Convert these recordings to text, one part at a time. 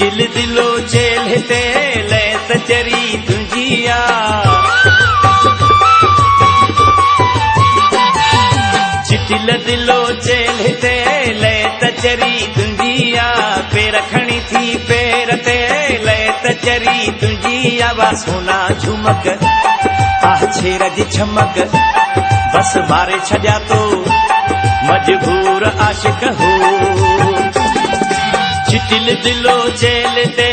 चिटिल दिलो चेल ते लैत चरी तुंजिया चिटिल दिलो चेल ते लैत चरी तुंजिया पेर खणी थी पेर ते लैत चरी तुंजिया वा सोना झुमक आह छेर जी छमक बस मारे छॾिया तो मजबूर आशिक हो चिटिल दिलो चेल ते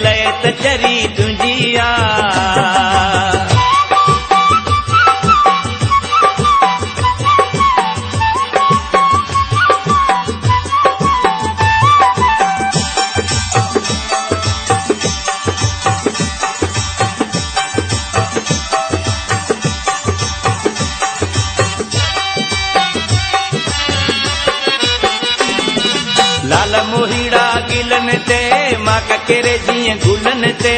लैत चरी तुंजिया लाल मोहीड़ा गिलन ते मां ककेरे जीअं गुलन ते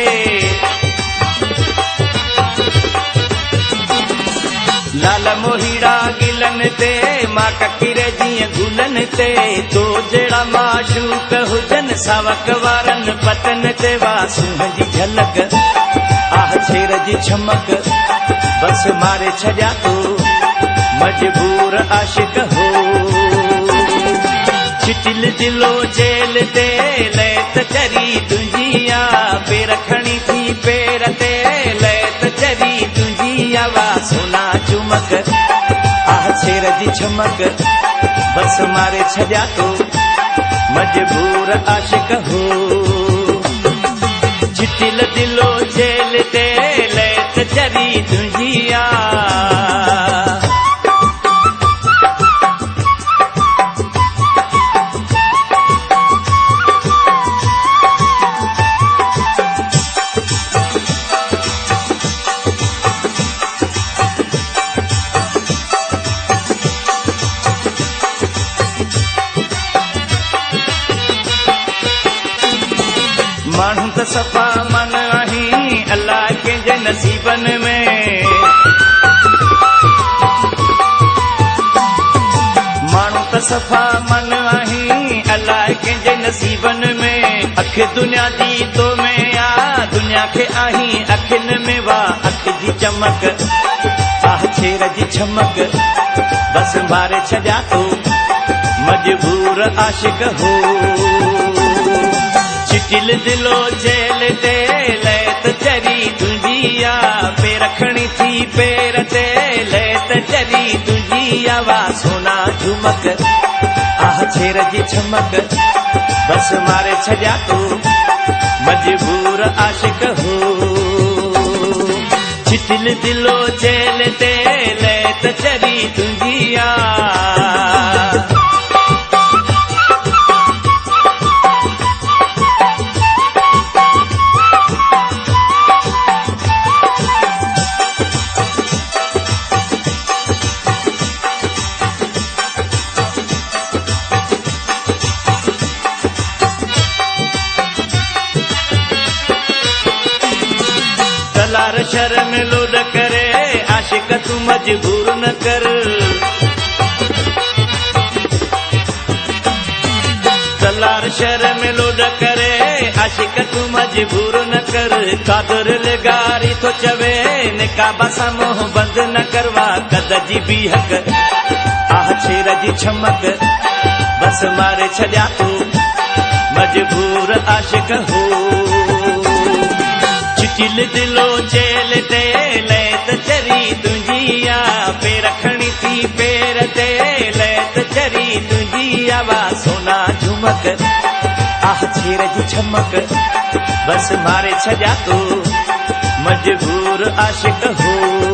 लाल मोहीड़ा गिलन ते मां ककेरे जीअं गुलन ते तो जहिड़ा माशूक हुजन सावक वारन पतन ते वा सुंह जी झलक आह छेर जी छमक बस मारे छॾिया तो मजबूर आशिक हो चिटिल दिलो चेल ते लैत चरी तुंजिया पेर खणी थी पेर ते लैत चरी तुंजिया वा सोना चुमक आह छेर जी छमक बस मारे छॾिया तो मजबूर आशिक हो चिटिल दिलो चेल ते लैत चरी तुंजिया माण्हू त सफ़ा मन आहीं अल्लाह कंहिंजे नसीबन में माण्हू त सफ़ा मन आहीं अल्लाह कंहिंजे नसीबन में अख दुनिया जी तो में आ दुनिया खे आहीं अखियुनि में वा अख जी चमक आह छेर जी छमक बस मारे छॾिया तो मजबूर आशिक हो चिटिल दिलो चेल ते लैत चरी तुंजिया पेर खणी थी पेर ते लैत चरी तुंजिया वा सोना झुमक आह छेर जी छमक बस मारे छॾिया तो मजबूर आशिक हो चिटिल दिलो चेल ते लैत चरी तुंजिया तलार शर्म लोड करे आशिक तू मजबूर न कर तलार शर्म लोड करे आशिक तू मजबूर न कर कादर लगारी तो चवे निकाबा सा मोह बंद न करवा कद जी भी हक आह छेर जी छमक बस मारे छॾिया तो मजबूर आशिक हो चिटिल दिलो चेल ते लैत चरी तुंजिया पेर खणी थी पेर ते लैत चरी तुंजिया वा सोना झुमक आह छेर जी छमक बस मारे छॾिया तो मजबूर आशिक हो